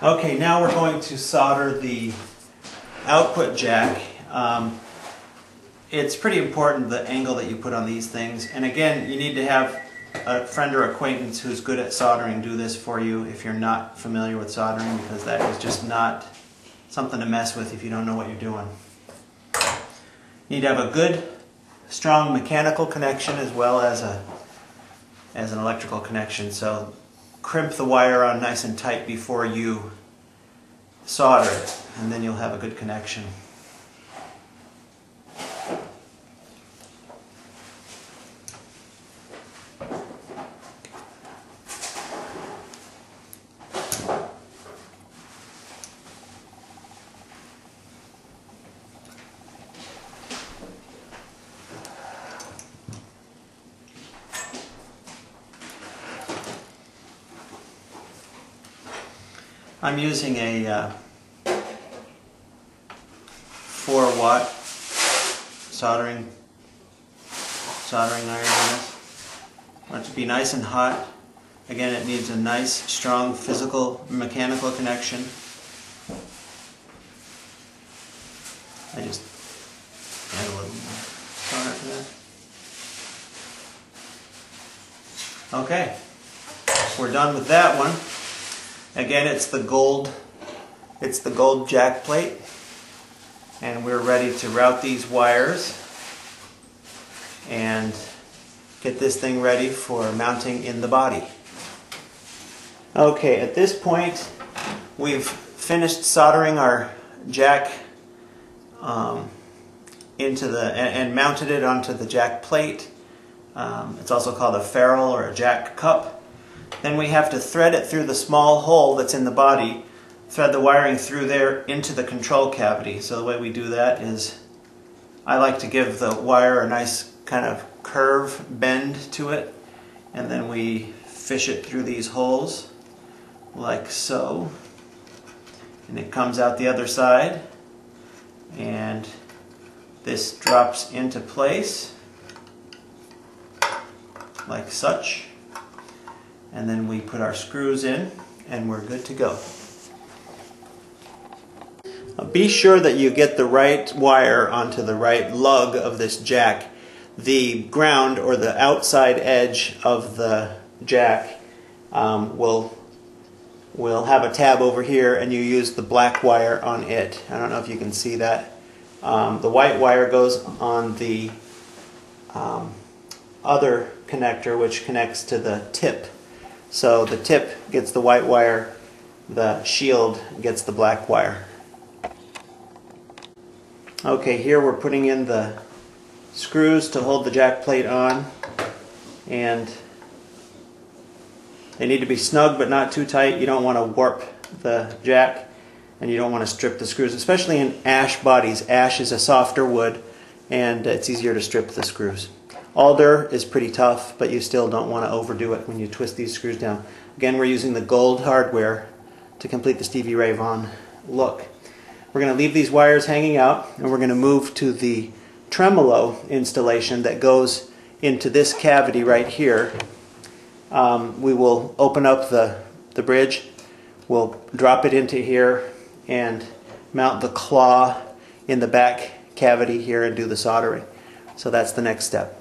Okay, now we're going to solder the output jack. It's pretty important the angle that you put on these things, and again, you need to have a friend or acquaintance who's good at soldering do this for you if you're not familiar with soldering, because that is just not something to mess with if you don't know what you're doing. You need to have a good, strong mechanical connection as well as an electrical connection. So crimp the wire on nice and tight before you solder it, and then you'll have a good connection. I'm using a 4-watt soldering iron on this. I want it to be nice and hot. Again, it needs a nice, strong physical, mechanical connection. I just add a little more solder to that. Okay, we're done with that one. Again, it's the gold jack plate, and we're ready to route these wires and get this thing ready for mounting in the body. Okay, at this point we've finished soldering our jack and mounted it onto the jack plate. It's also called a ferrule or a jack cup. Then we have to thread it through the small hole that's in the body, thread the wiring through there into the control cavity. So the way we do that is, I like to give the wire a nice kind of curve bend to it, and then we fish it through these holes like so, and it comes out the other side, and this drops into place like such. And then we put our screws in and we're good to go. Be sure that you get the right wire onto the right lug of this jack. The ground or the outside edge of the jack will have a tab over here, and you use the black wire on it. I don't know if you can see that. The white wire goes on the other connector, which connects to the tip. So the tip gets the white wire, the shield gets the black wire. Okay, here we're putting in the screws to hold the jack plate on, and they need to be snug but not too tight. You don't want to warp the jack, and you don't want to strip the screws, especially in ash bodies. Ash is a softer wood, and it's easier to strip the screws. Alder is pretty tough, but you still don't want to overdo it when you twist these screws down. Again, we're using the gold hardware to complete the Stevie Ray Vaughan look. We're going to leave these wires hanging out, and we're going to move to the tremolo installation that goes into this cavity right here. We will open up the bridge, we'll drop it into here, and mount the claw in the back cavity here and do the soldering. So that's the next step.